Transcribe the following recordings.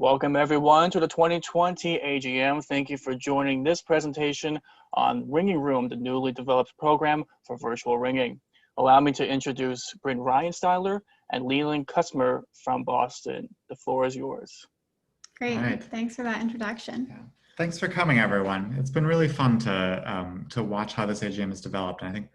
Welcome everyone to the 2020 AGM. Thank you for joining this presentation on Ringing Room, the newly developed program for virtual ringing. Allow me to introduce Bryn Reinstadler and Leland Kusmer from Boston. The floor is yours. Great, right. Thanks for that introduction. Yeah. Thanks for coming, everyone. It's been really fun to watch how this AGM has developed. And I think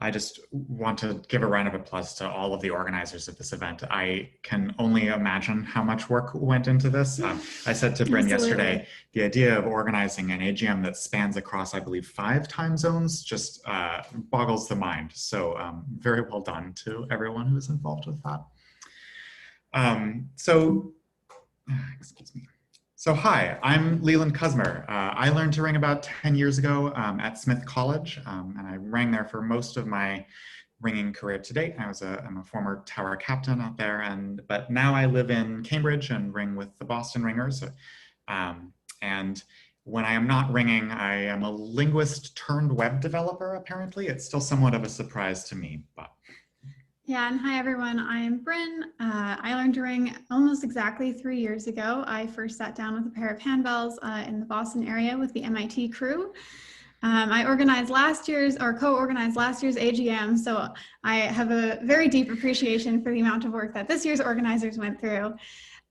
I just want to give a round of applause to all of the organizers of this event. I can only imagine how much work went into this. I said to Bryn yesterday, the idea of organizing an AGM that spans across, I believe, 5 time zones just boggles the mind. So very well done to everyone who was involved with that. Excuse me. So hi, I'm Leland Kusmer. I learned to ring about 10 years ago at Smith College, and I rang there for most of my ringing career to date. I'm a former tower captain out there, but now I live in Cambridge and ring with the Boston Ringers. And when I am not ringing, I am a linguist turned web developer, apparently. It's still somewhat of a surprise to me, but. Yeah, and hi everyone, I'm Bryn. I learned to ring almost exactly 3 years ago. I first sat down with a pair of handbells in the Boston area with the MIT crew. I organized co-organized last year's AGM, so I have a very deep appreciation for the amount of work that this year's organizers went through.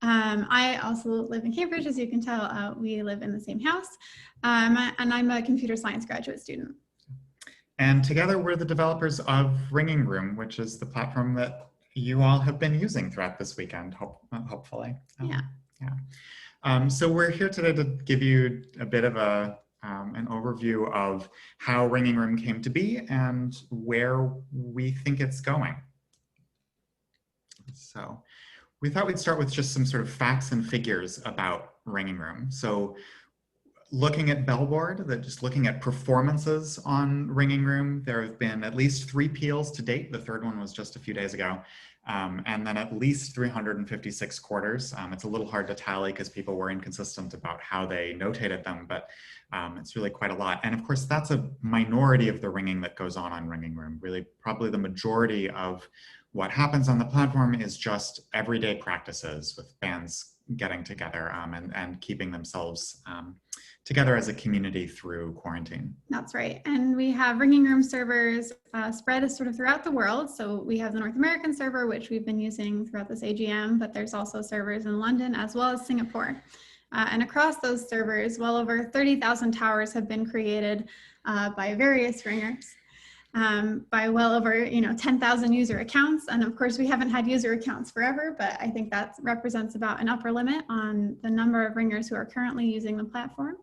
I also live in Cambridge, as you can tell, we live in the same house, and I'm a computer science graduate student. And together we're the developers of Ringing Room, which is the platform that you all have been using throughout this weekend, hopefully. So we're here today to give you a bit of an overview of how Ringing Room came to be and where we think it's going. So we thought we'd start with just some sort of facts and figures about Ringing Room. So looking at Bellboard, just looking at performances on Ringing Room, there have been at least 3 peals to date. The third one was just a few days ago. And then at least 356 quarters. It's a little hard to tally because people were inconsistent about how they notated them, but it's really quite a lot. And of course, that's a minority of the ringing that goes on Ringing Room. Really, probably the majority of what happens on the platform is just everyday practices with bands getting together and keeping themselves together as a community through quarantine. That's right. And we have Ringing Room servers spread sort of throughout the world. So we have the North American server, which we've been using throughout this AGM, but there's also servers in London as well as Singapore. And across those servers, well over 30,000 towers have been created by various ringers. By well over 10,000 user accounts. And of course, we haven't had user accounts forever, but I think that represents about an upper limit on the number of ringers who are currently using the platform.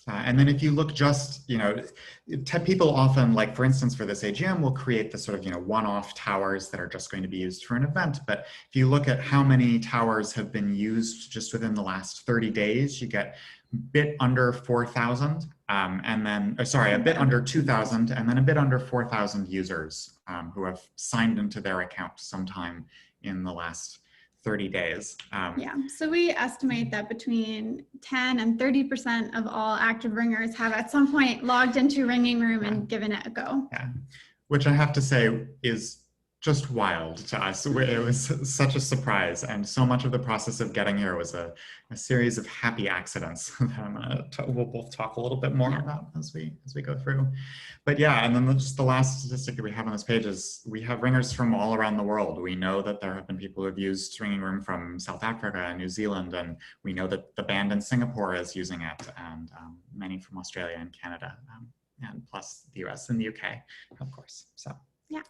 And then if you look just, people often, like for instance, for this AGM, will create the sort of, one-off towers that are just going to be used for an event. But if you look at how many towers have been used just within the last 30 days, you get a bit under 4,000, and then, a bit under 2,000, and then a bit under 4,000 users who have signed into their account sometime in the last 30 days. Yeah, so we estimate that between 10 and 30% of all active ringers have at some point logged into Ringing Room and given it a go. Yeah, which I have to say is just wild to us. It was such a surprise, and so much of the process of getting here was a series of happy accidents that we'll both talk a little bit more about as we go through. But yeah, and then just the last statistic that we have on this page is we have ringers from all around the world. We know that there have been people who have used Ringing Room from South Africa and New Zealand, and we know that the band in Singapore is using it, and many from Australia and Canada, and plus the US and the UK, of course. So yeah.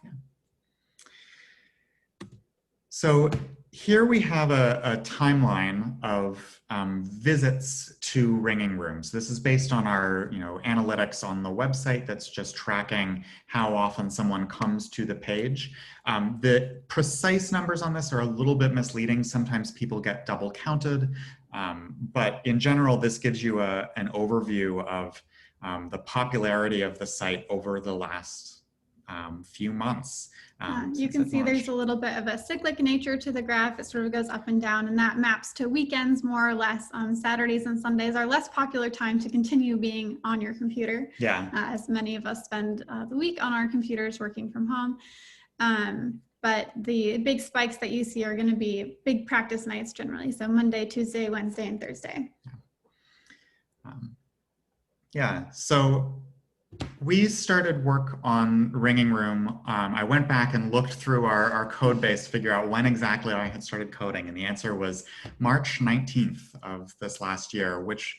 So here we have a timeline of visits to Ringing Rooms. This is based on our analytics on the website that's just tracking how often someone comes to the page. The precise numbers on this are a little bit misleading. Sometimes people get double counted, but in general, this gives you an overview of the popularity of the site over the last few months. You can see there's a little bit of a cyclic nature to the graph. It sort of goes up and down, and that maps to weekends more or less. Saturdays and Sundays are less popular time to continue being on your computer. Yeah. As many of us spend the week on our computers working from home. but the big spikes that you see are going to be big practice nights generally. So Monday, Tuesday, Wednesday, and Thursday. Yeah, so we started work on Ringing Room. I went back and looked through our code base to figure out when exactly I had started coding, and the answer was March 19th of this last year, which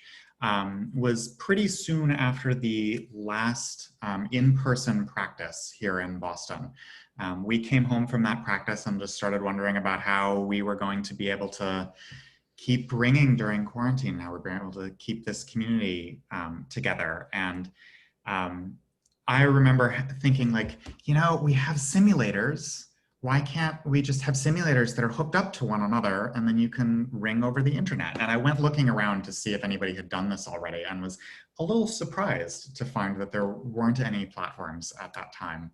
was pretty soon after the last in-person practice here in Boston. We came home from that practice and just started wondering about how we were going to be able to keep ringing during quarantine, how we're being able to keep this community together. And I remember thinking, like, you know, we have simulators. Why can't we just have simulators that are hooked up to one another and then you can ring over the internet? And I went looking around to see if anybody had done this already and was a little surprised to find that there weren't any platforms at that time.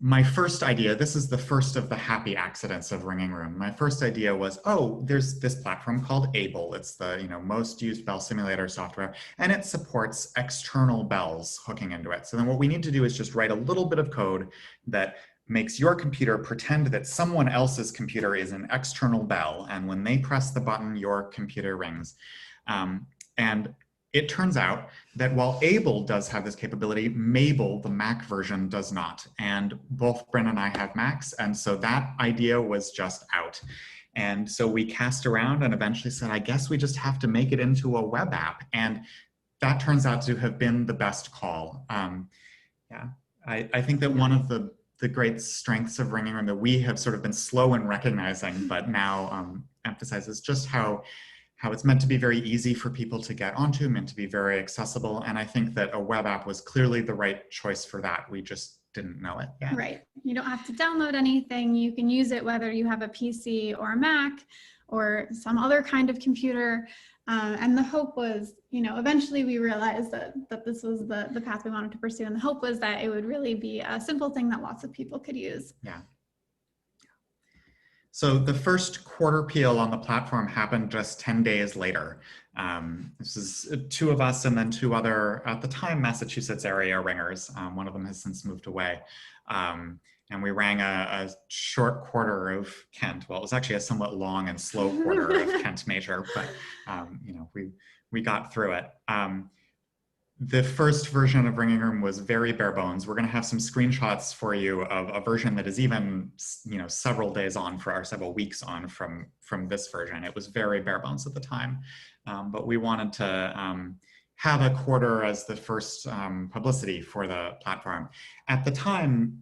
My first idea, this is the first of the happy accidents of Ringing Room. My first idea was, oh, there's this platform called Able. It's the most used bell simulator software, and it supports external bells hooking into it. So then what we need to do is just write a little bit of code that makes your computer pretend that someone else's computer is an external bell, and when they press the button, your computer rings. And it turns out that while Able does have this capability, Mabel, the Mac version, does not. And both Bryn and I have Macs, and so that idea was just out. And so we cast around and eventually said, I guess we just have to make it into a web app. And that turns out to have been the best call. Yeah, I think that one of the great strengths of Ringing Room that we have sort of been slow in recognizing, but now emphasizes just how it's meant to be very easy for people to get onto, meant to be very accessible. And I think that a web app was clearly the right choice for that. We just didn't know it yet. Right. You don't have to download anything. You can use it whether you have a PC or a Mac or some other kind of computer. And the hope was, eventually we realized that this was the path we wanted to pursue. And the hope was that it would really be a simple thing that lots of people could use. Yeah. So the first quarter peal on the platform happened just 10 days later. This is two of us and then two other, at the time, Massachusetts area ringers. One of them has since moved away. And we rang a short quarter of Kent. Well, it was actually a somewhat long and slow quarter of Kent Major, but we got through it. The first version of Ringing Room was very bare bones. We're going to have some screenshots for you of a version that is even, several days on or several weeks on from this version. It was very bare bones at the time, but we wanted to have a quarter as the first publicity for the platform. At the time,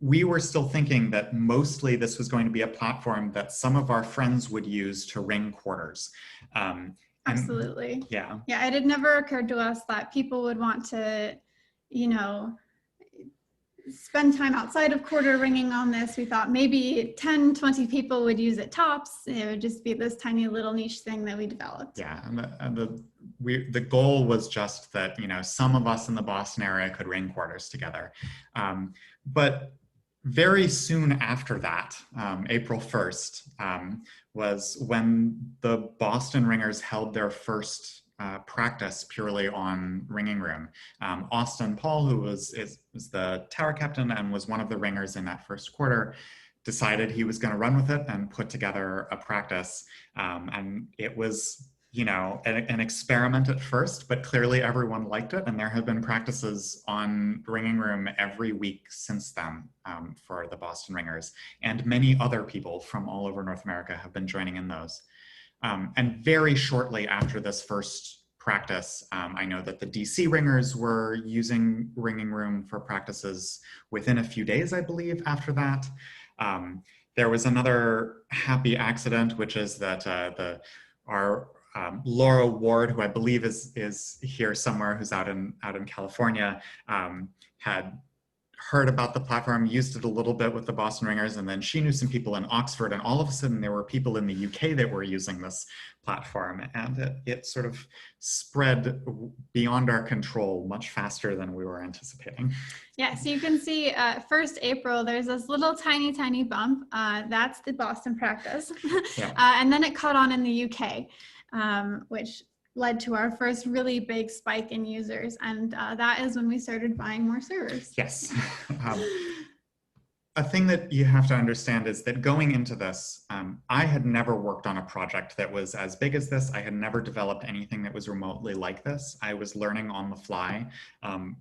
we were still thinking that mostly this was going to be a platform that some of our friends would use to ring quarters. Absolutely. Yeah. Yeah, it had never occurred to us that people would want to, spend time outside of quarter ringing on this. We thought maybe 10, 20 people would use it tops. It would just be this tiny little niche thing that we developed. Yeah, and the goal was just that, some of us in the Boston area could ring quarters together. But very soon after that, April 1st, was when the Boston Ringers held their first practice purely on Ringing Room. Austin Paul, who was the tower captain and was one of the ringers in that first quarter, decided he was going to run with it and put together a practice. And it was, an experiment at first, but clearly everyone liked it. And there have been practices on Ringing Room every week since then for the Boston Ringers. And many other people from all over North America have been joining in those. And very shortly after this first practice, I know that the DC Ringers were using Ringing Room for practices within a few days, I believe, after that. There was another happy accident, which is that our Laura Ward, who I believe is here somewhere, who's out in California, had heard about the platform, used it a little bit with the Boston Ringers, and then she knew some people in Oxford, and all of a sudden there were people in the UK that were using this platform, and it sort of spread beyond our control much faster than we were anticipating. Yeah, so you can see 1st April, there's this little tiny bump. That's the Boston practice. Yeah. And then it caught on in the UK, which led to our first really big spike in users. And that is when we started buying more servers. Yes. A thing that you have to understand is that going into this, I had never worked on a project that was as big as this. I had never developed anything that was remotely like this. I was learning on the fly.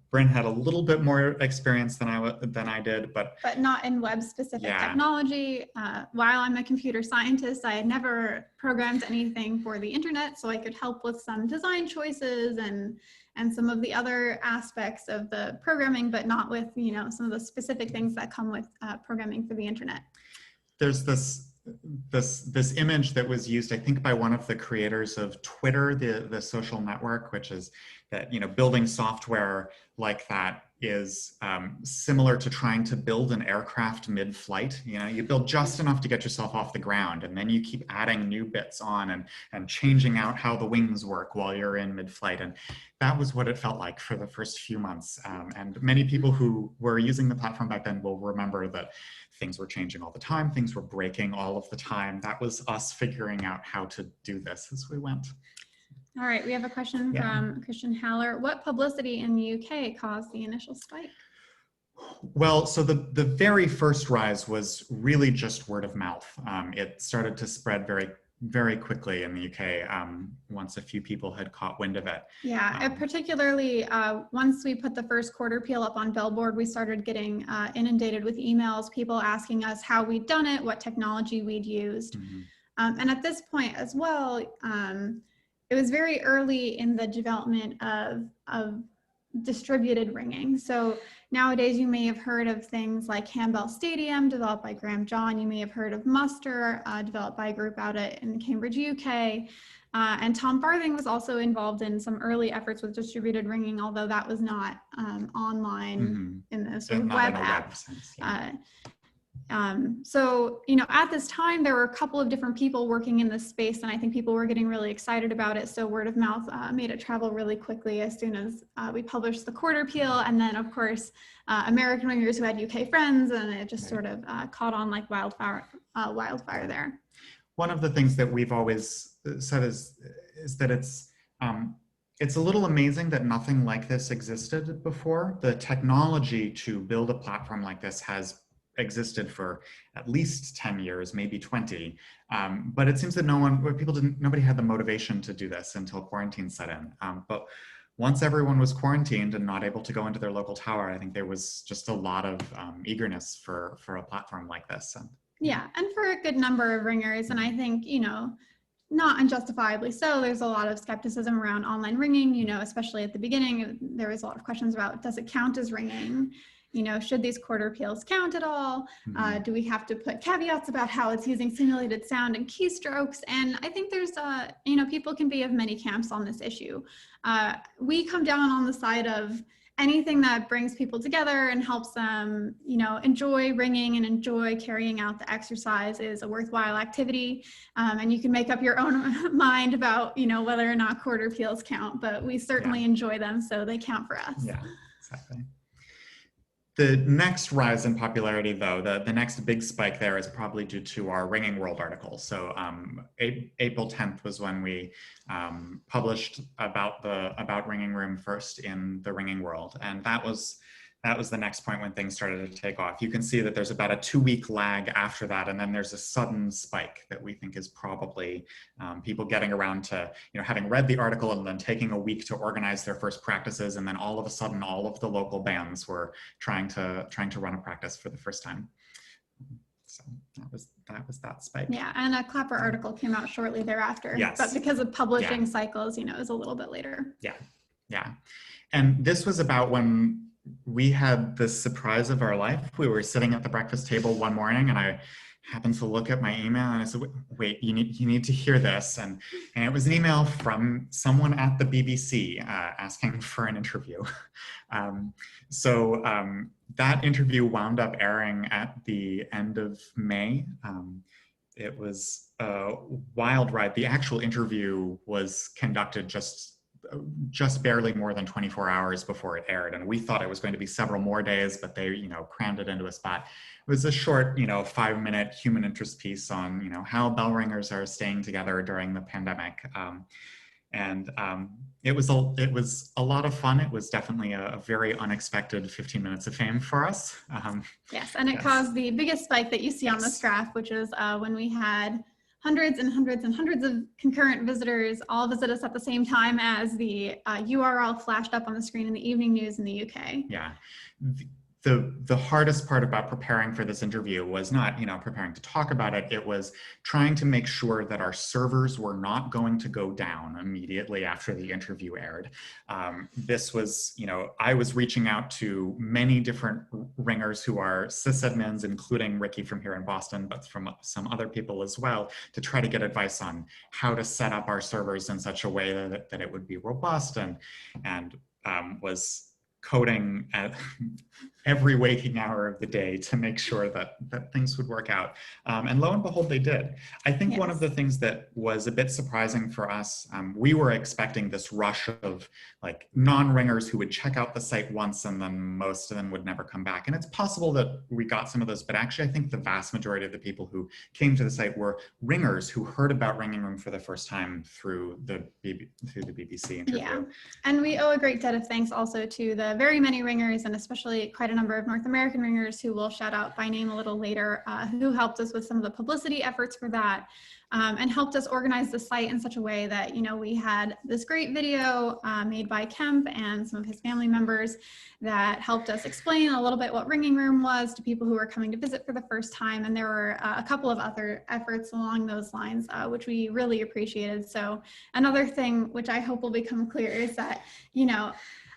Bryn had a little bit more experience than I did, but not in web-specific technology. While I'm a computer scientist, I had never programmed anything for the internet, so I could help with some design choices and some of the other aspects of the programming, but not with, you know, some of the specific things that come with programming for the internet. There's this image that was used, I think, by one of the creators of Twitter, the social network, which is that, you know, building software like that is similar to trying to build an aircraft mid-flight. You know, you build just enough to get yourself off the ground, and then you keep adding new bits on and changing out how the wings work while you're in mid-flight. And that was what it felt like for the first few months. And many people who were using the platform back then will remember that things were changing all the time. Things were breaking all of the time. That was us figuring out how to do this as we went. All right, we have a question from Christian Haller. What publicity in the UK caused the initial spike? Well, so the very first rise was really just word of mouth. It started to spread very quickly in the UK once a few people had caught wind of it. Yeah, and particularly once we put the first quarter peel up on Billboard, we started getting inundated with emails, people asking us how we'd done it, what technology we'd used. Mm-hmm. And at this point as well, it was very early in the development of distributed ringing. So nowadays you may have heard of things like Campbell Stadium, developed by Graham John. You may have heard of Muster, developed by a group out in Cambridge, UK. And Tom Farthing was also involved in some early efforts with distributed ringing, although that was not online in the sort of web app. So, you know, at this time, there were a couple of different people working in this space, and I think people were getting really excited about it. So word of mouth made it travel really quickly as soon as we published the quarter peel. And then, of course, American ringers who had UK friends, and it just sort of caught on like wildfire there. One of the things that we've always said is that it's a little amazing that nothing like this existed before. The technology to build a platform like this has existed for at least 10 years, maybe 20. But it seems that nobody had the motivation to do this until quarantine set in. But once everyone was quarantined and not able to go into their local tower, I think there was just a lot of eagerness for a platform like this. Yeah, and for a good number of ringers, and I think, you know, not unjustifiably so, there's a lot of skepticism around online ringing, you know, especially at the beginning, there was a lot of questions about, does it count as ringing? You know, should these quarter peels count at all? Do we have to put caveats about how it's using simulated sound and keystrokes? And I think there's, you know, people can be of many camps on this issue. We come down on the side of anything that brings people together and helps them, you know, enjoy ringing and enjoy carrying out the exercise is a worthwhile activity. And you can make up your own mind about, you know, whether or not quarter peels count, but we certainly enjoy them, so they count for us. Yeah, exactly. The next rise in popularity, though, the next big spike there is probably due to our Ringing World article. So April 10th was when we published about Ringing Room first in the Ringing World, and that was the next point when things started to take off. You can see that there's about a 2-week lag after that, and then there's a sudden spike that we think is probably people getting around to, you know, having read the article and then taking a week to organize their first practices, and then all of a sudden all of the local bands were trying to run a practice for the first time. So that was that spike. Yeah, and a Clapper article came out shortly thereafter. Yes. But because of publishing cycles, you know, it was a little bit later. Yeah. And this was about when we had the surprise of our life. We were sitting at the breakfast table one morning, and I happened to look at my email, and I said, wait, you need to hear this. And it was an email from someone at the BBC asking for an interview. So that interview wound up airing at the end of May. It was a wild ride. The actual interview was conducted just barely more than 24 hours before it aired, and we thought it was going to be several more days, but they, you know, crammed it into a spot. It was a short, you know, 5-minute human interest piece on, you know, how bell ringers are staying together during the pandemic. And it was a lot of fun. It was definitely a very unexpected 15 minutes of fame for us. Yes, and it yes. caused the biggest spike that you see on this graph, which is when we had hundreds and hundreds and hundreds of concurrent visitors all visit us at the same time as the URL flashed up on the screen in the evening news in the UK. Yeah. The hardest part about preparing for this interview was not, preparing to talk about it. It was trying to make sure that our servers were not going to go down immediately after the interview aired. This was, I was reaching out to many different ringers who are sysadmins, including Ricky from here in Boston, but from some other people as well, to try to get advice on how to set up our servers in such a way that it would be robust, and was coding at every waking hour of the day to make sure that things would work out. And lo and behold, they did. I think yes. One of the things that was a bit surprising for us, we were expecting this rush of like non-ringers who would check out the site once and then most of them would never come back. And it's possible that we got some of those, but actually I think the vast majority of the people who came to the site were ringers who heard about Ringing Room for the first time through the BBC interview. Yeah, and we owe a great debt of thanks also to the very many ringers, and especially quite a number of North American ringers who we'll shout out by name a little later, who helped us with some of the publicity efforts for that, and helped us organize the site in such a way that, we had this great video made by Kemp and some of his family members that helped us explain a little bit what Ringing Room was to people who were coming to visit for the first time. And there were a couple of other efforts along those lines, which we really appreciated. So another thing which I hope will become clear is that,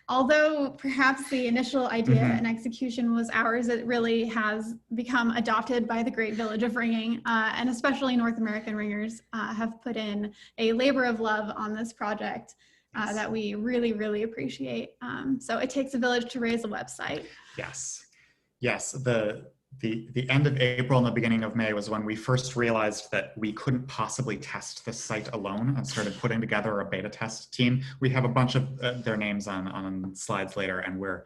although perhaps the initial idea and execution was ours, it really has become adopted by the great village of Ringing, and especially North American ringers have put in a labor of love on this project that we really, really appreciate. So it takes a village to raise a website. Yes, yes. The end of April and the beginning of May was when we first realized that we couldn't possibly test the site alone and started putting together a beta test team. We have a bunch of their names on slides later, and we're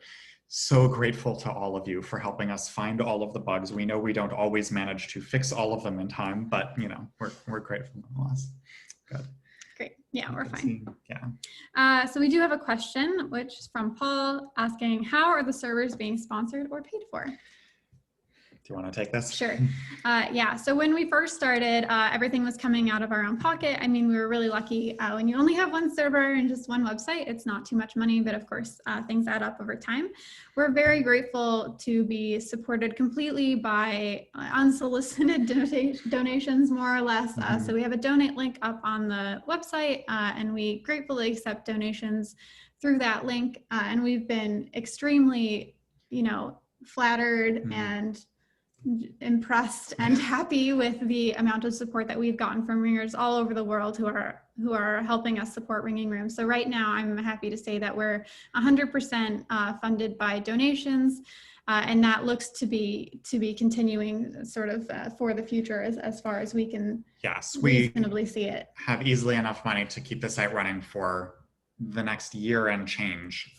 so grateful to all of you for helping us find all of the bugs. We know we don't always manage to fix all of them in time, but we're grateful nonetheless. Good. Great. Yeah, we're fine. Yeah. So we do have a question, which is from Paul, asking, how are the servers being sponsored or paid for? Do you want to take this? Sure. Yeah, so when we first started, everything was coming out of our own pocket. I mean, we were really lucky. When you only have one server and just one website, it's not too much money, but of course, things add up over time. We're very grateful to be supported completely by unsolicited donations, more or less. So we have a donate link up on the website, and we gratefully accept donations through that link. And we've been extremely, flattered and impressed and happy with the amount of support that we've gotten from ringers all over the world who are helping us support Ringing Room. So right now I'm happy to say that we're 100% funded by donations, and that looks to be continuing sort of for the future as far as we can reasonably see it. Have easily enough money to keep the site running for the next year and change.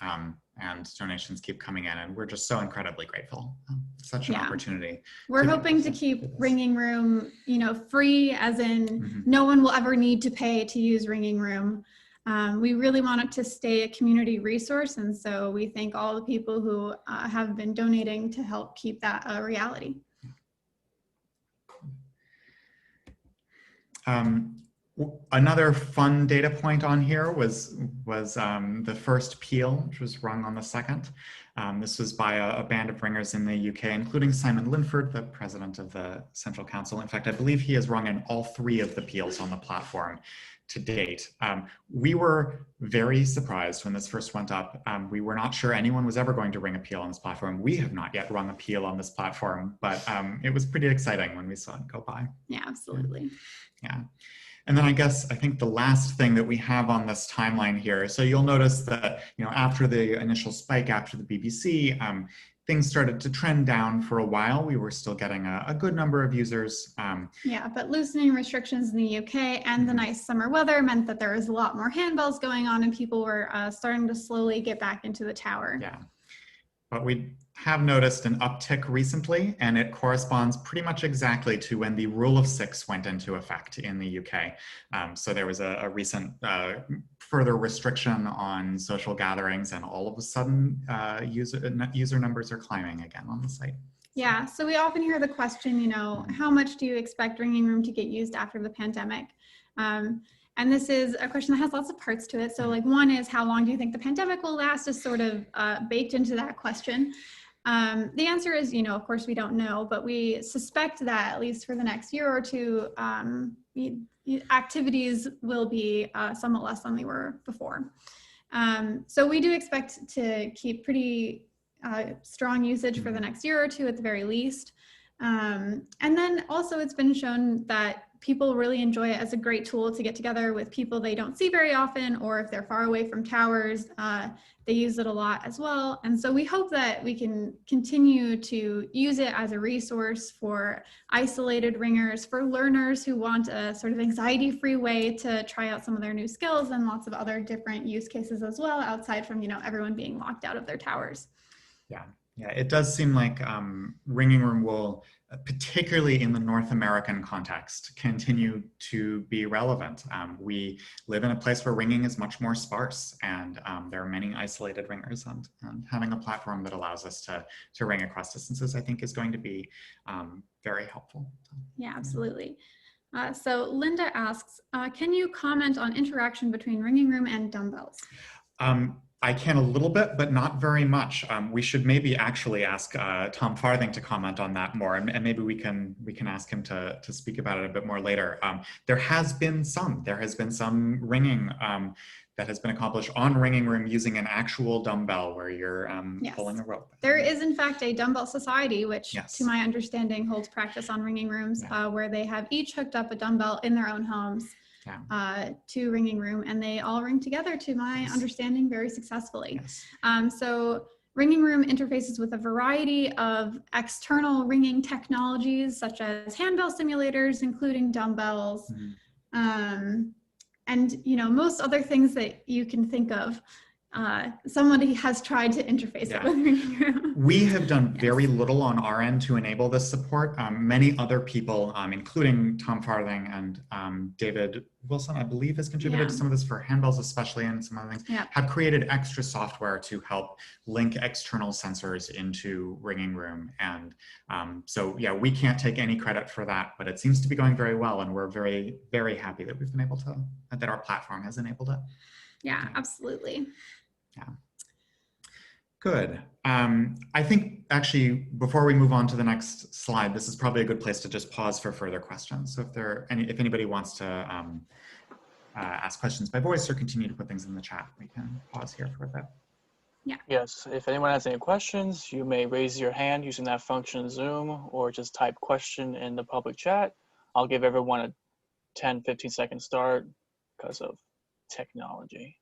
And donations keep coming in, and we're just so incredibly grateful. Such an opportunity. We're hoping to keep Ringing Room, free, as in no one will ever need to pay to use Ringing Room. We really want it to stay a community resource, and so we thank all the people who have been donating to help keep that a reality. Another fun data point on here was the first peal, which was rung on the 2nd. This was by a band of ringers in the UK, including Simon Linford, the president of the Central Council. In fact, I believe he has rung in all 3 of the peals on the platform to date. We were very surprised when this first went up. We were not sure anyone was ever going to ring a peal on this platform. We have not yet rung a peal on this platform, but it was pretty exciting when we saw it go by. Yeah, absolutely. Yeah. And then I think the last thing that we have on this timeline here, so you'll notice that, after the initial spike, after the BBC, things started to trend down for a while. We were still getting a good number of users. Yeah, but loosening restrictions in the UK and the nice summer weather meant that there was a lot more handbells going on, and people were starting to slowly get back into the tower. Yeah, but we have noticed an uptick recently, and it corresponds pretty much exactly to when the rule of 6 went into effect in the UK. So there was a recent further restriction on social gatherings, and all of a sudden user numbers are climbing again on the site. Yeah, so we often hear the question, you know, how much do you expect Ringing Room to get used after the pandemic? And this is a question that has lots of parts to it. So like one is, how long do you think the pandemic will last, is sort of baked into that question. The answer is, you know, of course we don't know, but we suspect that at least for the next year or two, activities will be somewhat less than they were before. So we do expect to keep pretty strong usage for the next year or two at the very least. And then also it's been shown that people really enjoy it as a great tool to get together with people they don't see very often, or if they're far away from towers, they use it a lot as well. And so we hope that we can continue to use it as a resource for isolated ringers, for learners who want a sort of anxiety-free way to try out some of their new skills, and lots of other different use cases as well, outside from, you know, everyone being locked out of their towers. Yeah, it does seem like Ringing Room will, particularly in the North American context, continue to be relevant. We live in a place where ringing is much more sparse, and there are many isolated ringers, and having a platform that allows us to ring across distances, I think, is going to be very helpful. Yeah, absolutely. So Linda asks, can you comment on interaction between Ringing Room and dumbbells? I can a little bit, but not very much. We should maybe actually ask Tom Farthing to comment on that more, and maybe we can ask him to speak about it a bit more later. There has been some ringing that has been accomplished on Ringing Room using an actual dumbbell where you're Yes. pulling a rope. There is in fact a dumbbell society, which Yes. to my understanding holds practice on Ringing Rooms, where they have each hooked up a dumbbell in their own homes. To Ringing Room, and they all ring together, to my understanding, very successfully. So Ringing Room interfaces with a variety of external ringing technologies, such as handbell simulators, including dumbbells, and you know, most other things that you can think of. Somebody has tried to interface it with Ringing Room. We have done very little on our end to enable this support. Many other people, including Tom Farthing and David Wilson, I believe, has contributed to some of this for handbells especially, and some other things, have created extra software to help link external sensors into Ringing Room. And so yeah, we can't take any credit for that, but it seems to be going very well, and we're very, very happy that we've been able to, that our platform has enabled it. Yeah, absolutely. Yeah. Good. I think actually, before we move on to the next slide, this is probably a good place to just pause for further questions. So if anybody wants to ask questions by voice or continue to put things in the chat, we can pause here for a bit. Yeah. Yes, if anyone has any questions, you may raise your hand using that function in Zoom, or just type question in the public chat. I'll give everyone a 10-15 second start because of technology.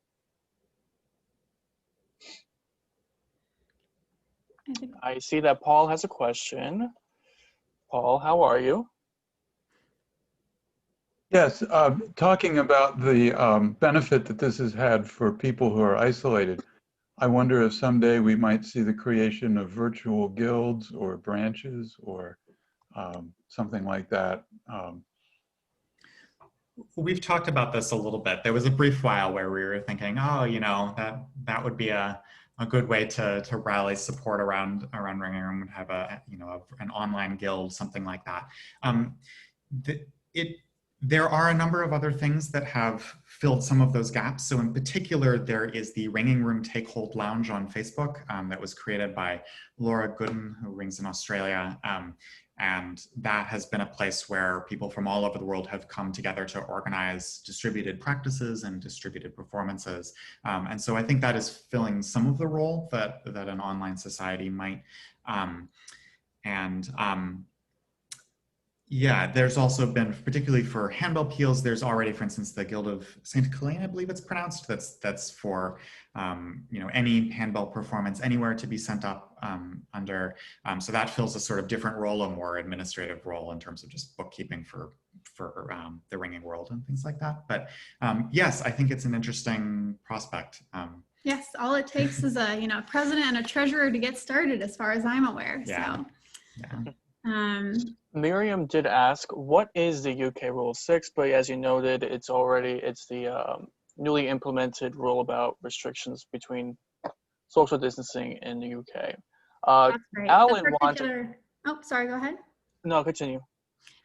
I see that Paul has a question. Paul, how are you? Yes, talking about the benefit that this has had for people who are isolated, I wonder if someday we might see the creation of virtual guilds or branches or something like that. We've talked about this a little bit. There was a brief while where we were thinking, oh, you know, that would be a good way to rally support around Ringing Room, would have an online guild, something like that. There are a number of other things that have filled some of those gaps. So in particular, there is the Ringing Room Take Hold Lounge on Facebook that was created by Laura Gooden, who rings in Australia. And that has been a place where people from all over the world have come together to organize distributed practices and distributed performances. And so I think that is filling some of the role that an online society might. Yeah, there's also been, particularly for handbell peals, there's already, for instance, the Guild of St. Colleen, I believe it's pronounced, that's for any handbell performance anywhere to be sent up under. So that fills a sort of different role, a more administrative role in terms of just bookkeeping for the ringing world and things like that. But yes, I think it's an interesting prospect. Yes, all it takes is a president and a treasurer to get started, as far as I'm aware. Yeah. So, Yeah. Miriam did ask, what is the UK Rule 6? But as you noted, it's the newly implemented rule about restrictions between social distancing in the UK. that's right. Alan The wanted, particular, oh, sorry, go ahead. no, continue.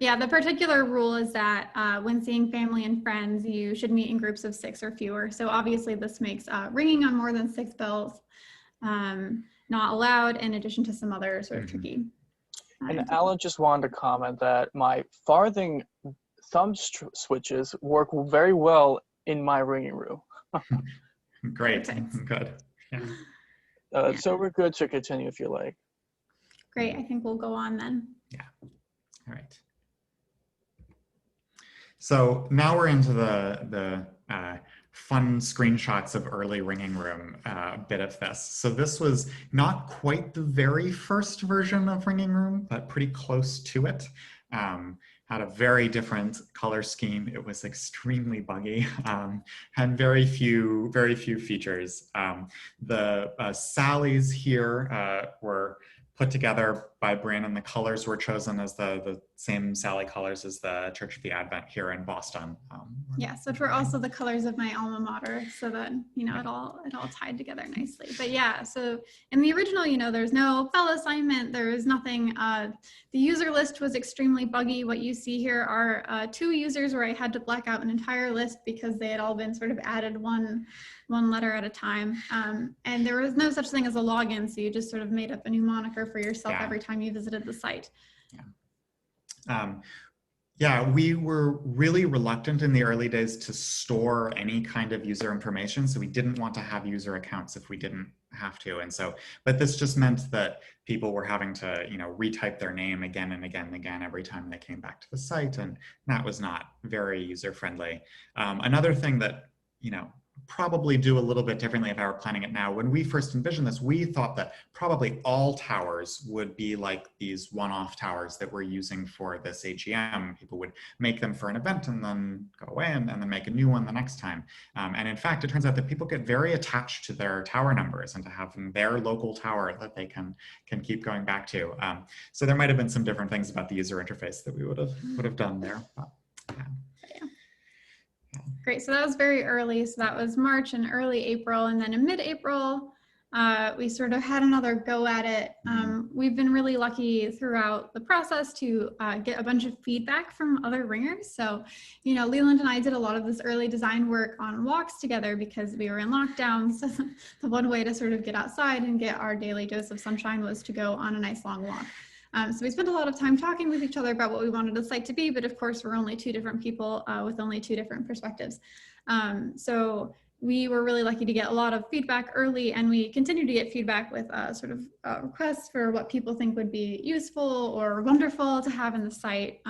Yeah, the particular rule is that when seeing family and friends, you should meet in groups of 6 or fewer. So obviously this makes ringing on more than 6 bells not allowed, in addition to some other sort of tricky. And Alan just wanted to comment that my farthing thumb switches work very well in my ringing room. Great. Perfect. Good. Yeah. Yeah. So we're good to continue if you like. Great, I think we'll go on then. Yeah. All right. So now we're into the fun screenshots of early ringing room bit of this. So this was not quite the very first version of ringing room, but pretty close to it. Had a very different color scheme. It was extremely buggy, had very few features. The Sallies here were put together by Bryn, and the colors were chosen as the same Sally colors as the Church of the Advent here in Boston. Yes, which were also the colors of my alma mater, so that it all tied together nicely. But yeah, so in the original, there's no bell assignment, there was nothing. The user list was extremely buggy. What you see here are 2 users where I had to black out an entire list because they had all been sort of added one letter at a time. And there was no such thing as a login, so you just sort of made up a new moniker for yourself every time you visited the site. Yeah, we were really reluctant in the early days to store any kind of user information, so we didn't want to have user accounts if we didn't have to. And so, but this just meant that people were having to, retype their name again and again and again every time they came back to the site, and that was not very user-friendly. Another thing that, probably do a little bit differently if I were planning it now. When we first envisioned this, we thought that probably all towers would be like these one-off towers that we're using for this AGM. People would make them for an event and then go away and then make a new one the next time. And in fact, it turns out that people get very attached to their tower numbers and to having their local tower that they can keep going back to. So there might have been some different things about the user interface that we would have done there. But, yeah. Great, so that was very early. So that was March and early April. And then in mid-April, we sort of had another go at it. We've been really lucky throughout the process to get a bunch of feedback from other ringers. So, Leland and I did a lot of this early design work on walks together because we were in lockdown. So the one way to sort of get outside and get our daily dose of sunshine was to go on a nice long walk. So we spent a lot of time talking with each other about what we wanted the site to be, but of course we're only 2 different people with only 2 different perspectives. So we were really lucky to get a lot of feedback early, and we continue to get feedback with sort of requests for what people think would be useful or wonderful to have in the site.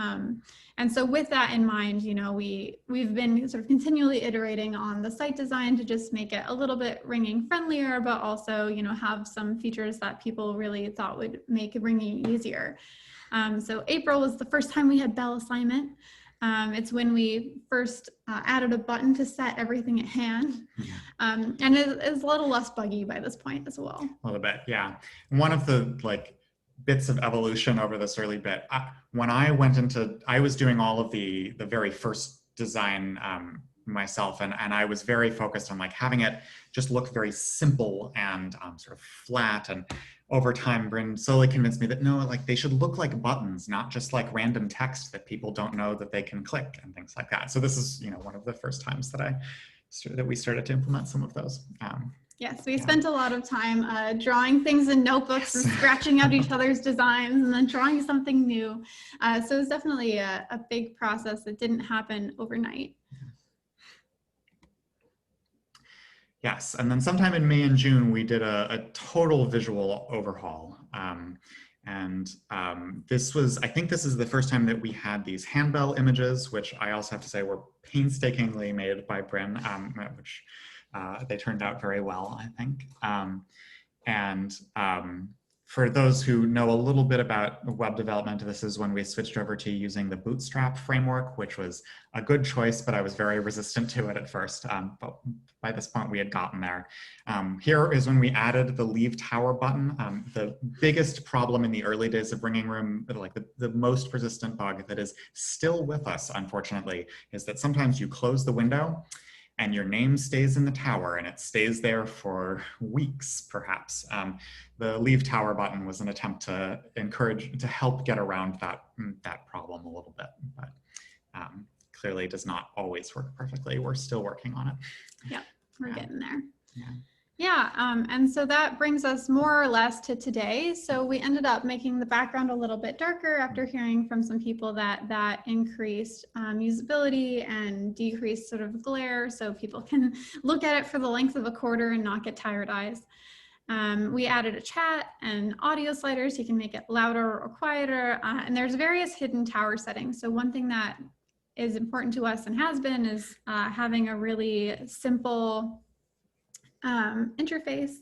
And so with that in mind, we've been sort of continually iterating on the site design to just make it a little bit ringing friendlier, but also, have some features that people really thought would make ringing easier. So April was the first time we had bell assignment. It's when we first added a button to set everything at hand. And it's a little less buggy by this point as well. A little bit, yeah. One of the bits of evolution over this early bit, when I was doing all of the very first design myself, and I was very focused on having it just look very simple and sort of flat. And over time, Bryn slowly convinced me that no, they should look like buttons, not just like random text that people don't know that they can click and things like that. So this is, one of the first times that we started to implement some of those. Yes, we spent a lot of time drawing things in notebooks and scratching out each other's designs and then drawing something new. So it was definitely a big process that didn't happen overnight. Yes, and then sometime in May and June, we did a total visual overhaul. This was, I think this is the first time that we had these handbell images, which I also have to say were painstakingly made by Bryn, which they turned out very well, I think. For those who know a little bit about web development, this is when we switched over to using the Bootstrap framework, which was a good choice, but I was very resistant to it at first. But by this point, we had gotten there. Here is when we added the Leave Tower button. The biggest problem in the early days of Ringing Room, like the most persistent bug that is still with us, unfortunately, is that sometimes you close the window and your name stays in the tower, and it stays there for weeks, perhaps. The Leave Tower button was an attempt to help get around that problem a little bit, but clearly does not always work perfectly. We're still working on it. Yeah, we're getting there. Yeah. Yeah, and so that brings us more or less to today. So we ended up making the background a little bit darker after hearing from some people that increased usability and decreased sort of glare, so people can look at it for the length of a quarter and not get tired eyes. We added a chat and audio sliders, so you can make it louder or quieter, and there's various hidden tower settings. So one thing that is important to us and has been is having a really simple interface.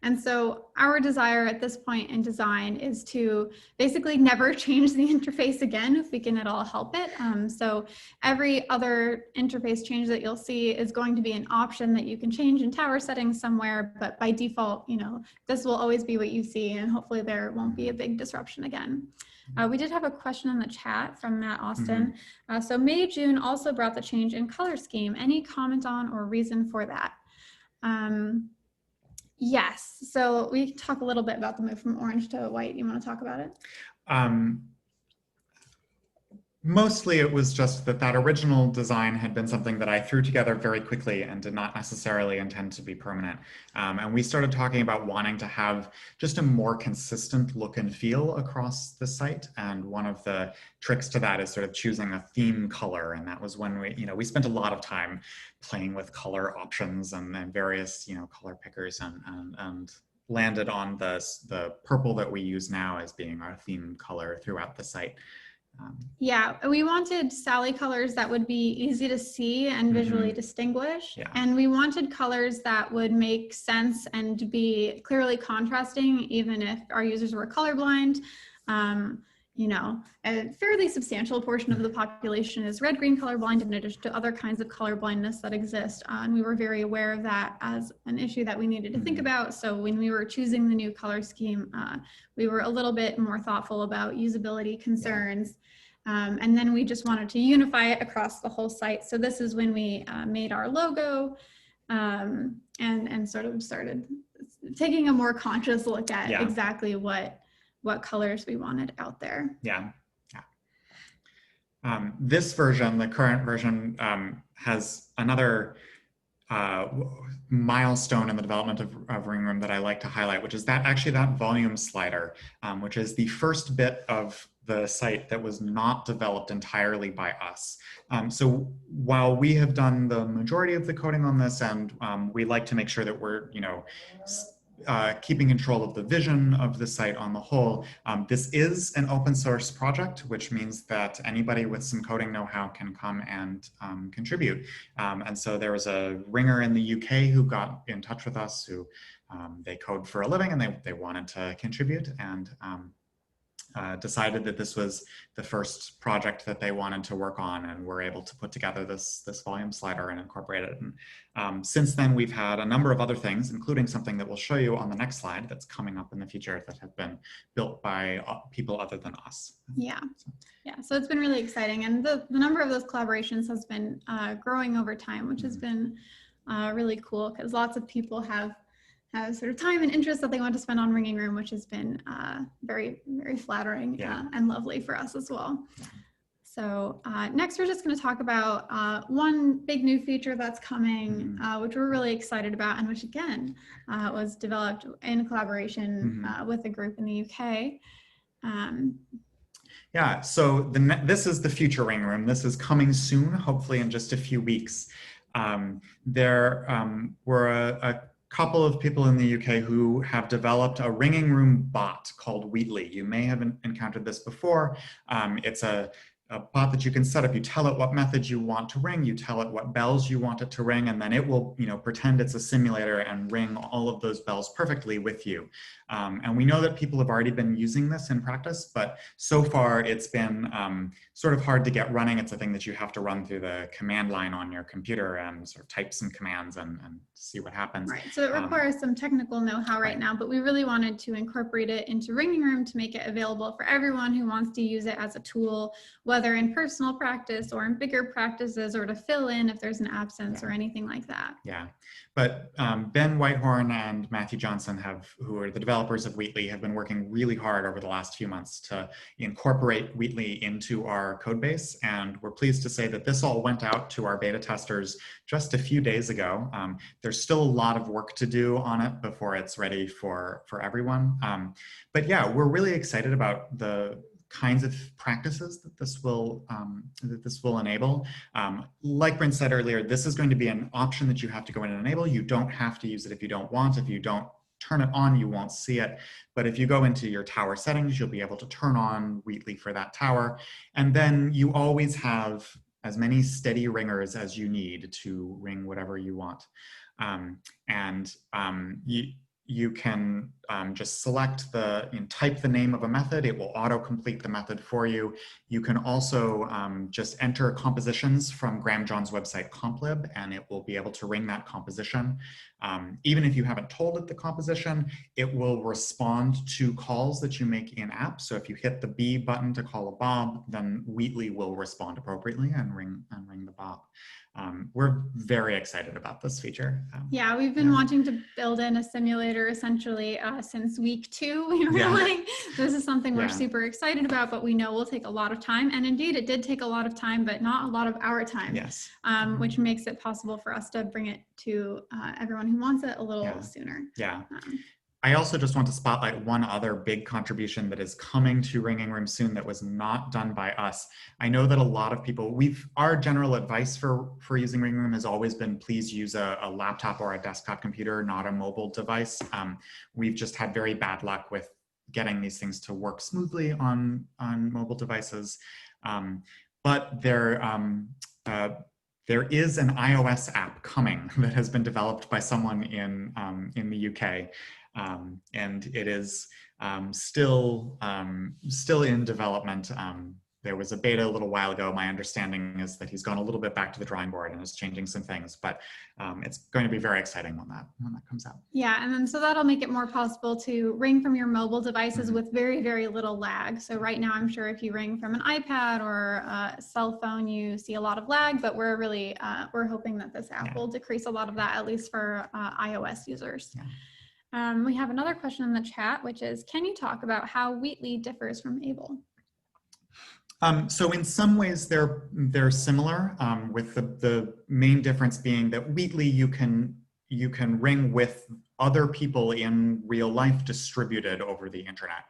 And so our desire at this point in design is to basically never change the interface again if we can at all help it. So every other interface change that you'll see is going to be an option that you can change in tower settings somewhere, but by default, this will always be what you see, and hopefully there won't be a big disruption again. We did have a question in the chat from Matt Austin. So May, June also brought the change in color scheme. Any comment on or reason for that? Yes, so we can talk a little bit about the move from orange to white. You want to talk about it? Mostly it was just that original design had been something that I threw together very quickly and did not necessarily intend to be permanent. And we started talking about wanting to have just a more consistent look and feel across the site. And one of the tricks to that is sort of choosing a theme color. And that was when we spent a lot of time playing with color options and various, color pickers and landed on the purple that we use now as being our theme color throughout the site. Yeah, we wanted Sally colors that would be easy to see and visually distinguish. Yeah. And we wanted colors that would make sense and be clearly contrasting, even if our users were colorblind. A fairly substantial portion of the population is red-green colorblind, in addition to other kinds of colorblindness that exist. And we were very aware of that as an issue that we needed to think about. So when we were choosing the new color scheme, we were a little bit more thoughtful about usability concerns. And then we just wanted to unify it across the whole site. So this is when we made our logo and sort of started taking a more conscious look at exactly what colors we wanted out there. Yeah. This version, the current version, has another milestone in the development of Ring Room that I like to highlight, which is that volume slider, which is the first bit of the site that was not developed entirely by us. So while we have done the majority of the coding on this, and we like to make sure that we're, keeping control of the vision of the site on the whole, this is an open source project, which means that anybody with some coding know-how can come and contribute. And so there was a ringer in the UK who got in touch with us, who they code for a living and they wanted to contribute, and decided that this was the first project that they wanted to work on, and were able to put together this volume slider and incorporate it. And since then, we've had a number of other things, including something that we'll show you on the next slide that's coming up in the future, that have been built by people other than us. Yeah, so it's been really exciting. And the number of those collaborations has been growing over time, which has been really cool, because lots of people have sort of time and interest that they want to spend on Ringing Room, which has been very, very flattering and lovely for us as well. So next, we're just going to talk about one big new feature that's coming, which we're really excited about, and which again was developed in collaboration with a group in the UK. Yeah, so this is the future Ring Room. This is coming soon, hopefully in just a few weeks. There were a couple of people in the UK who have developed a Ringing Room bot called Wheatley. You may have encountered this before. It's a a bot that you can set up. You tell it what method you want to ring, you tell it what bells you want it to ring, and then it will, you know, pretend it's a simulator and ring all of those bells perfectly with you. And we know that people have already been using this in practice, but so far it's been sort of hard to get running. It's a thing that you have to run through the command line on your computer and sort of type some commands and see what happens. Right, so it requires some technical know-how right now, but we really wanted to incorporate it into Ringing Room to make it available for everyone who wants to use it as a tool, whether in personal practice or in bigger practices, or to fill in if there's an absence or anything like that. Yeah, but Ben Whitehorn and Matthew Johnson, who are the developers of Wheatley, have been working really hard over the last few months to incorporate Wheatley into our code base. And we're pleased to say that this all went out to our beta testers just a few days ago. There's still a lot of work to do on it before it's ready for everyone. But yeah, we're really excited about the kinds of practices that this will enable. Like Bryn said earlier, this is going to be an option that you have to go in and enable. You don't have to use it if you don't want. If you don't turn it on, you won't see it. But if you go into your tower settings, you'll be able to turn on Wheatley for that tower. And then you always have as many steady ringers as you need to ring whatever you want. You can just select type the name of a method. It will auto-complete the method for you. You can also just enter compositions from Graham John's website, Complib, and it will be able to ring that composition. Even if you haven't told it the composition, it will respond to calls that you make in app. So if you hit the B button to call a Bob, then Wheatley will respond appropriately and ring the Bob. We're very excited about this feature. Yeah, we've been wanting to build in a simulator essentially since week 2. We were like, this is something we're super excited about, but we know will take a lot of time. And indeed, it did take a lot of time, but not a lot of our time, which makes it possible for us to bring it to everyone who wants it a little sooner. Yeah. I also just want to spotlight one other big contribution that is coming to Ringing Room soon that was not done by us. I know that a lot of people, our general advice for using Ringing Room has always been, please use a laptop or a desktop computer, not a mobile device. We've just had very bad luck with getting these things to work smoothly on mobile devices. But there is an iOS app coming that has been developed by someone in the UK. And it is still in development. There was a beta a little while ago. My understanding is that he's gone a little bit back to the drawing board and is changing some things, but it's going to be very exciting when that comes out. Yeah, and then so that'll make it more possible to ring from your mobile devices with very, very little lag. So right now, I'm sure if you ring from an iPad or a cell phone, you see a lot of lag, but we're really, we're hoping that this app will decrease a lot of that, at least for iOS users. Yeah. We have another question in the chat, which is, can you talk about how Wheatley differs from Able? So in some ways they're similar, with the main difference being that Wheatley you can ring with other people in real life distributed over the internet.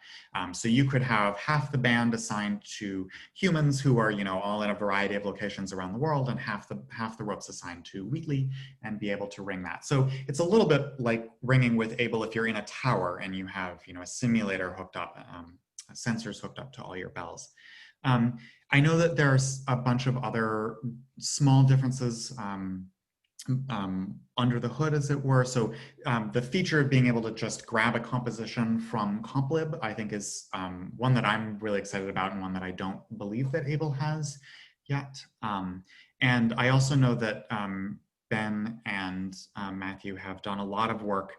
So you could have half the band assigned to humans who are, all in a variety of locations around the world, and half the ropes assigned to Wheatley, and be able to ring that. So it's a little bit like ringing with Able if you're in a tower and you have, a simulator hooked up, sensors hooked up to all your bells. I know that there's a bunch of other small differences under the hood, as it were. So the feature of being able to just grab a composition from Complib, I think is one that I'm really excited about, and one that I don't believe that Able has yet. And I also know that Ben and Matthew have done a lot of work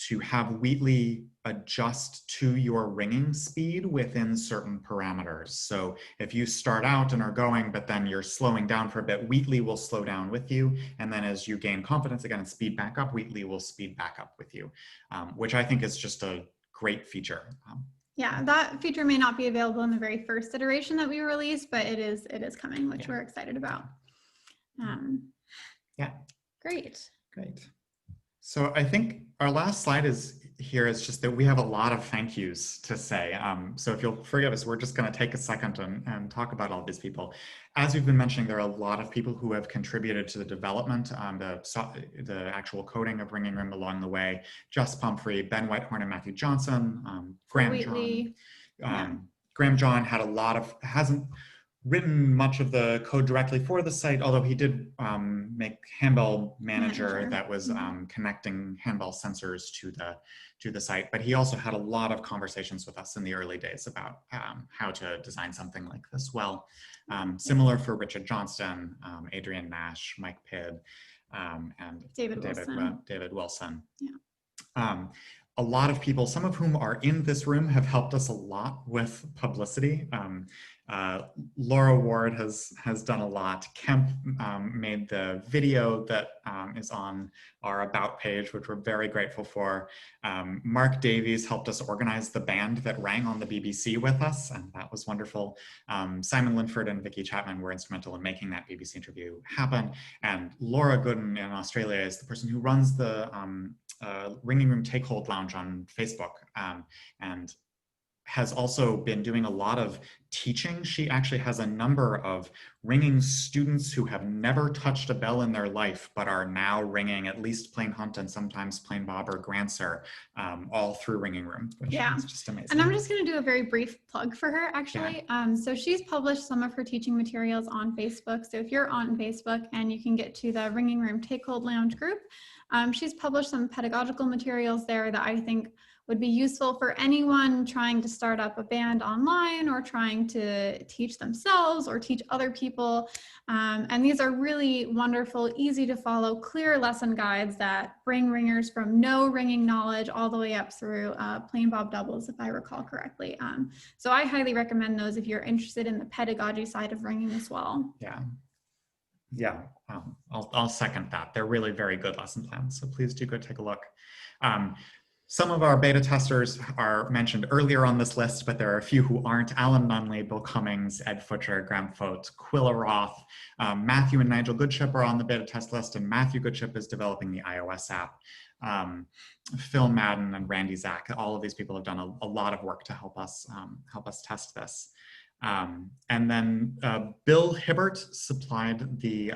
to have Wheatley adjust to your ringing speed within certain parameters. So if you start out and are going, but then you're slowing down for a bit, Wheatley will slow down with you. And then as you gain confidence again and speed back up, Wheatley will speed back up with you, which I think is just a great feature. Yeah, that feature may not be available in the very first iteration that we released, but it is coming, which we're excited about. Great. Great. So I think our last slide is just that we have a lot of thank yous to say. So if you'll forgive us, we're just going to take a second and talk about all these people. As we've been mentioning, there are a lot of people who have contributed to the development, the actual coding of Ringing Room along the way. Jess Pumphrey, Ben Whitehorn, and Matthew Johnson, Graham John. Graham John had written much of the code directly for the site, although he did make Handbell Manager that was connecting handbell sensors to the site. But he also had a lot of conversations with us in the early days about how to design something like this well. Similar for Richard Johnston, Adrian Nash, Mike Pidd, and David Wilson. Yeah. A lot of people, some of whom are in this room, have helped us a lot with publicity. Laura Ward has done a lot. Kemp made the video that is on our About page, which we're very grateful for. Mark Davies helped us organize the band that rang on the BBC with us, and that was wonderful. Simon Linford and Vicky Chapman were instrumental in making that BBC interview happen. And Laura Gooden in Australia is the person who runs the Ringing Room Take Hold Lounge on Facebook, and has also been doing a lot of teaching. She actually has a number of ringing students who have never touched a bell in their life, but are now ringing at least Plain Hunt and sometimes Plain Bob or Grancer, all through Ringing Room, which is just amazing. And I'm just going to do a very brief plug for her, actually. Yeah. So she's published some of her teaching materials on Facebook. So if you're on Facebook and you can get to the Ringing Room Take Hold Lounge group, she's published some pedagogical materials there that I think would be useful for anyone trying to start up a band online or trying to teach themselves or teach other people. And these are really wonderful, easy to follow, clear lesson guides that bring ringers from no ringing knowledge all the way up through plain bob doubles, if I recall correctly. So I highly recommend those if you're interested in the pedagogy side of ringing as well. Yeah, I'll second that. They're really very good lesson plans, so please do go take a look. Some of our beta testers are mentioned earlier on this list, but there are a few who aren't. Alan Nunley, Bill Cummings, Ed Futcher, Graham Fote, Quilla Roth, Matthew and Nigel Goodship are on the beta test list, and Matthew Goodship is developing the iOS app. Phil Madden and Randy Zach, all of these people have done a lot of work to help us test this. And then Bill Hibbert supplied the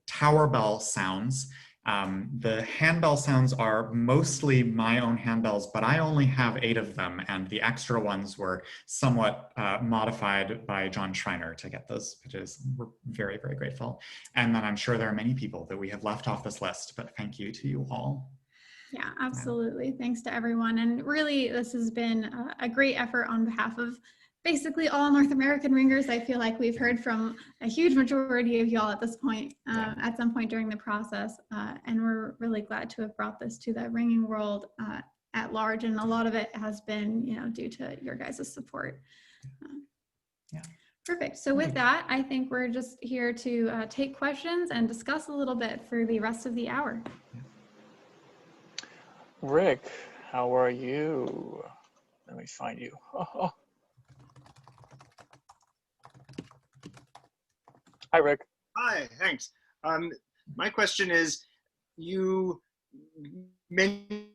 tower bell sounds. The handbell sounds are mostly my own handbells, but I only have 8 of them, and the extra ones were somewhat modified by John Schreiner to get those pitches. We're very, very grateful. And then I'm sure there are many people that we have left off this list, but thank you to you all. Yeah, absolutely. Yeah. Thanks to everyone. And really, this has been a great effort on behalf of basically all North American ringers. I feel like we've heard from a huge majority of y'all at this point, at some point during the process, and we're really glad to have brought this to the ringing world at large, and a lot of it has been, due to your guys' support. Perfect. So with that, I think we're just here to take questions and discuss a little bit for the rest of the hour. Rick, how are you? Let me find you. Hi, Rick. Hi, thanks. My question is, many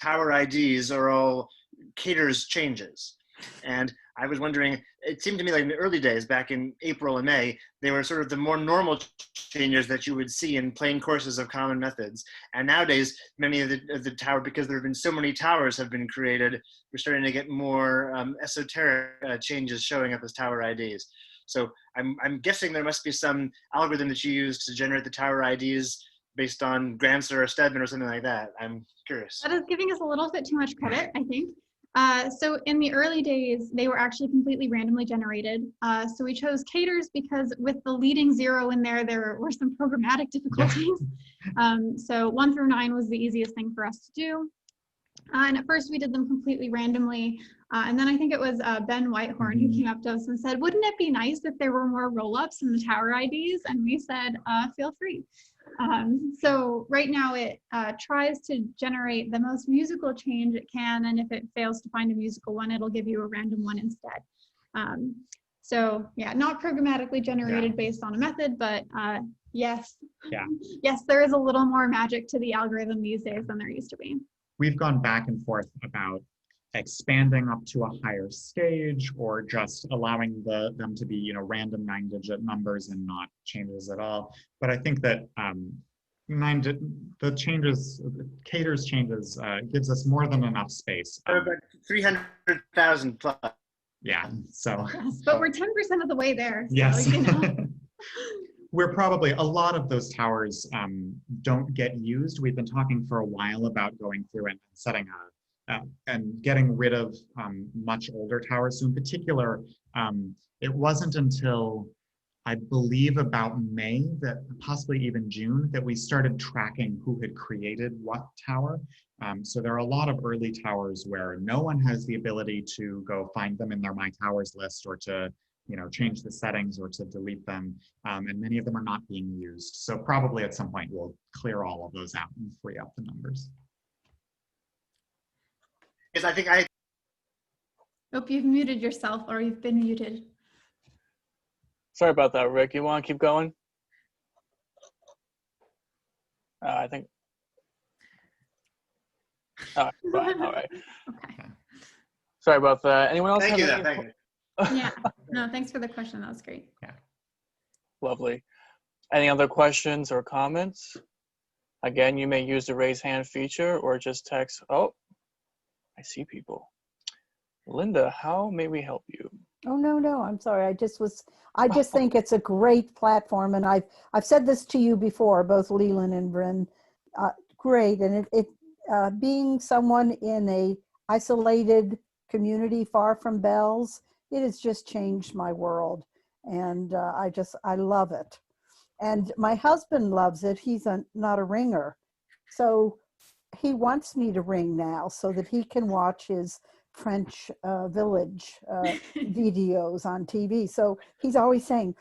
power IDs are all caters changes. And I was wondering, it seemed to me like in the early days, back in April and May, they were sort of the more normal changes that you would see in plain courses of common methods. And nowadays, many of the tower, because there have been so many towers have been created, we're starting to get more esoteric changes showing up as tower IDs. So I'm guessing there must be some algorithm that you use to generate the tower IDs based on Grancer or Stedman or something like that. I'm curious. That is giving us a little bit too much credit, I think. So in the early days, they were actually completely randomly generated. So we chose caters because with the leading 0 in there were some programmatic difficulties. So 1 through 9 was the easiest thing for us to do. And at first we did them completely randomly. And then I think it was Ben Whitehorn who came up to us and said, wouldn't it be nice if there were more roll-ups in the tower IDs? And we said, feel free. So right now it tries to generate the most musical change it can, and if it fails to find a musical one, it'll give you a random one instead. So yeah, not programmatically generated based on a method, but yes, there is a little more magic to the algorithm these days than there used to be. We've gone back and forth about expanding up to a higher stage or just allowing them to be random 9-digit numbers and not changes at all. But I think that caters changes gives us more than enough space. About 300,000 plus. Yeah, so. Yes, but we're 10% of the way there. So, Yes. you know. We're probably, a lot of those towers don't get used. We've been talking for a while about going through and setting and getting rid of much older towers. So in particular, it wasn't until I believe about May, that possibly even June, that we started tracking who had created what tower. So there are a lot of early towers where no one has the ability to go find them in their My Towers list, or to change the settings, or to delete them. And many of them are not being used. So probably at some point we'll clear all of those out and free up the numbers. Because I think I Hope you've muted yourself, or you've been muted. Sorry about that, Rick. You want to keep going? I think. Fine. All right. Okay. Sorry about that. Anyone else? thank you. have any- Thank you. Yeah. No, thanks for the question. That was great. Lovely. Any other questions or comments? Again, you may use the raise hand feature or just text. Oh, I see people. Linda, how may we help you? Oh, no, I'm sorry. I just think it's a great platform. And I've said this to you before, both Leland and Bryn. Great. And it being someone in a isolated community far from bells, it has just changed my world. And I love it. And my husband loves it. He's not a ringer. So he wants me to ring now so that he can watch his French village videos on TV. So he's always saying,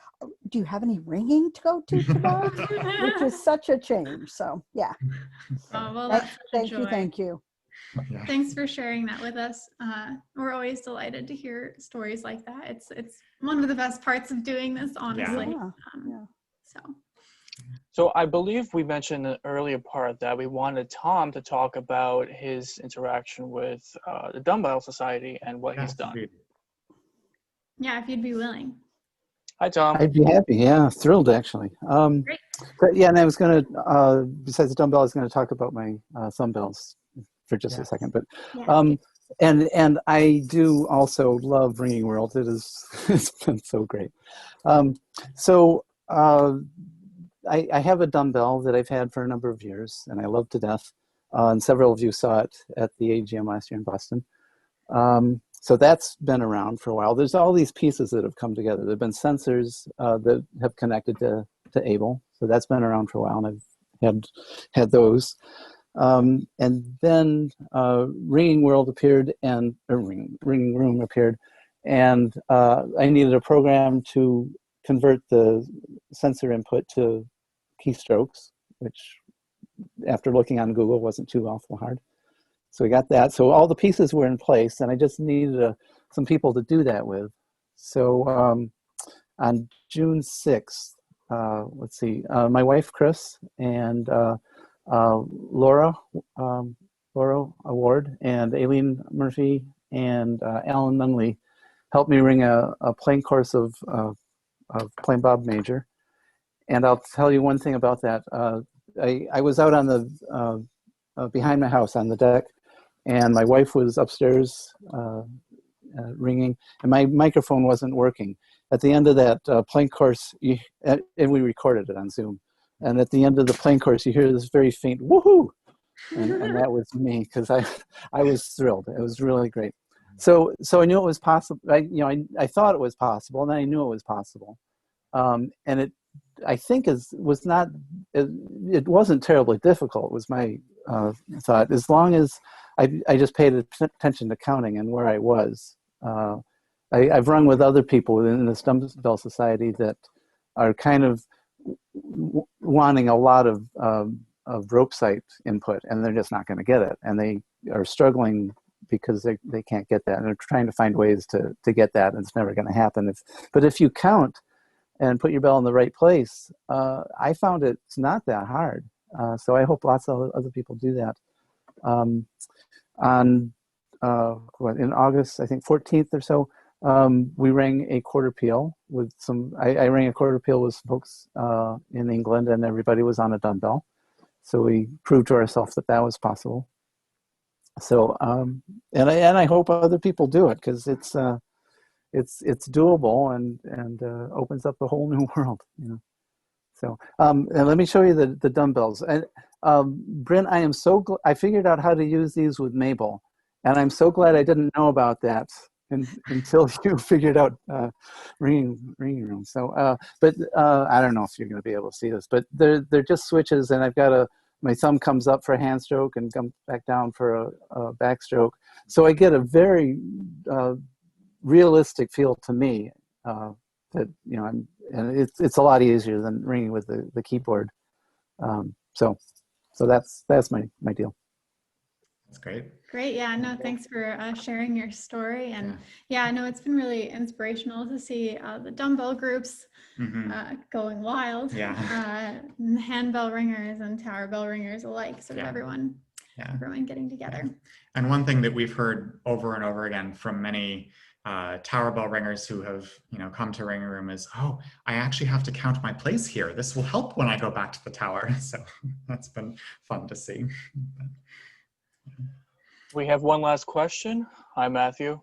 do you have any ringing to go to tomorrow? Which is such a change. So yeah. Oh, well, that's such a joy. Thank you. Yeah. Thanks for sharing that with us. We're always delighted to hear stories like that. It's one of the best parts of doing this, honestly. Yeah. So I believe we mentioned in the earlier part that we wanted Tom to talk about his interaction with the Dumbbell Society and what he's done. Indeed. Yeah, if you'd be willing. Hi, Tom. I'd be happy. Yeah, thrilled actually. Great. But yeah, and I was going to, besides the dumbbell, I was going to talk about my dumbbells for just a second. But Yeah. and I do also love Ringing World. It's been so great. I have a dumbbell that I've had for a number of years, and I love to death. And several of you saw it at the AGM last year in Boston. So that's been around for a while. There's all these pieces that have come together. There have been sensors that have connected to Able. So that's been around for a while, and I've had those. And then Ringing World appeared, and Ringing Room appeared, and I needed a program to convert the sensor input to keystrokes, which after looking on Google wasn't too awful hard. So we got that. So all the pieces were in place, and I just needed some people to do that with. So on June 6th, let's see, my wife, Chris, and Laura Award, and Aileen Murphy, and Alan Nunley helped me ring a playing course of Plain Bob Major. And I'll tell you one thing about that. I was out on the behind my house on the deck, and my wife was upstairs ringing, and my microphone wasn't working. At the end of that playing course, and we recorded it on Zoom, and at the end of the playing course, you hear this very faint woohoo, and that was me, because I was thrilled. It was really great. So I knew it was possible. I thought it was possible, and then I knew it was possible. And it, I think, it wasn't terribly difficult, was my thought, as long as I just paid attention to counting and where I was. I've run with other people in the Dumbbell Society that are kind of wanting a lot of rope sight input, and they're just not going to get it, and they are struggling because they can't get that, and they're trying to find ways to get that, and it's never going to happen. But if you count and put your bell in the right place, I found it's not that hard. So I hope lots of other people do that. In August, I think 14th or so, we rang a quarter peal with some, I rang a quarter peal with some folks in England, and everybody was on a dumbbell. So we proved to ourselves that that was possible. So, and I hope other people do it, because it's doable and opens up a whole new world, you know. So and let me show you the dumbbells. And Bryn, I am so I figured out how to use these with Mabel, and I'm so glad I didn't know about that until you figured out ringing room. So but I don't know if you're going to be able to see this, but they're just switches, and I've got my thumb comes up for a hand stroke and comes back down for a back stroke. So I get a very realistic feel to me that, you know, and it's a lot easier than ringing with the keyboard. So that's my deal. That's great. Great. Yeah, no, thanks for sharing your story. And yeah, I know it's been really inspirational to see the dumbbell groups going wild. Yeah. Handbell ringers and tower bell ringers alike, sort of everyone getting together. Yeah. And one thing that we've heard over and over again from many tower bell ringers who have, you know, come to Ringing Room is, oh, I actually have to count my place here. This will help when I go back to the tower. So that's been fun to see. We have one last question. Hi, Matthew.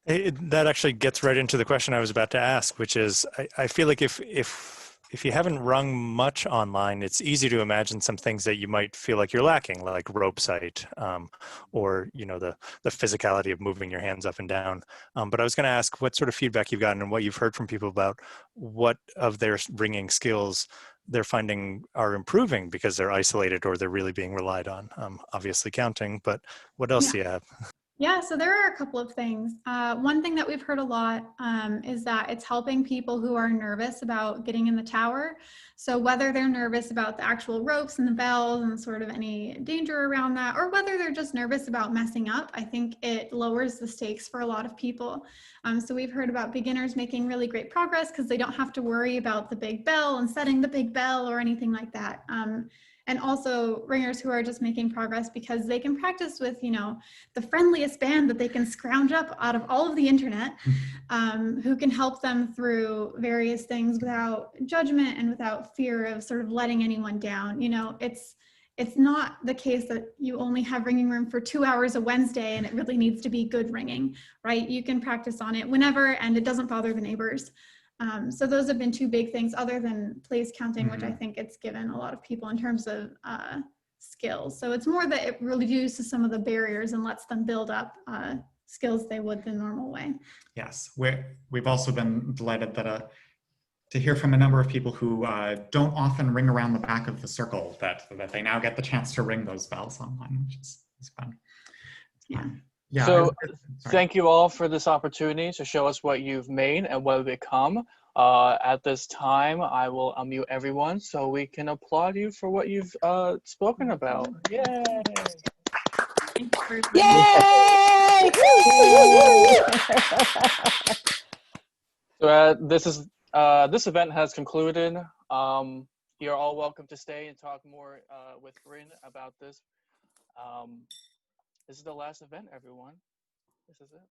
That actually gets right into the question I was about to ask, which is, I feel like if you haven't rung much online, it's easy to imagine some things that you might feel like you're lacking, like rope sight, or, you know, the physicality of moving your hands up and down. But I was going to ask what sort of feedback you've gotten and what you've heard from people about what of their ringing skills they're finding are improving because they're isolated or they're really being relied on. Obviously counting, but what else do you have? Yeah, so there are a couple of things. One thing that we've heard a lot is that it's helping people who are nervous about getting in the tower. So whether they're nervous about the actual ropes and the bells and sort of any danger around that, or whether they're just nervous about messing up, I think it lowers the stakes for a lot of people. So we've heard about beginners making really great progress because they don't have to worry about the big bell and setting the big bell or anything like that. And also ringers who are just making progress because they can practice with, you know, the friendliest band that they can scrounge up out of all of the internet, who can help them through various things without judgment and without fear of sort of letting anyone down. You know, it's not the case that you only have Ringing Room for 2 hours a Wednesday and it really needs to be good ringing, right? You can practice on it whenever and it doesn't bother the neighbors. So those have been two big things other than place counting, which I think it's given a lot of people in terms of skills. So it's more that it reduces some of the barriers and lets them build up skills they would the normal way. Yes, we've also been delighted that to hear from a number of people who don't often ring around the back of the circle that they now get the chance to ring those bells online, which is fun. Yeah. So thank you all for this opportunity to show us what you've made and what you've become. At this time, I will unmute everyone so we can applaud you for what you've spoken about. Yay! Yay! So this event has concluded. You're all welcome to stay and talk more with Bryn about this. This is the last event, everyone. This is it.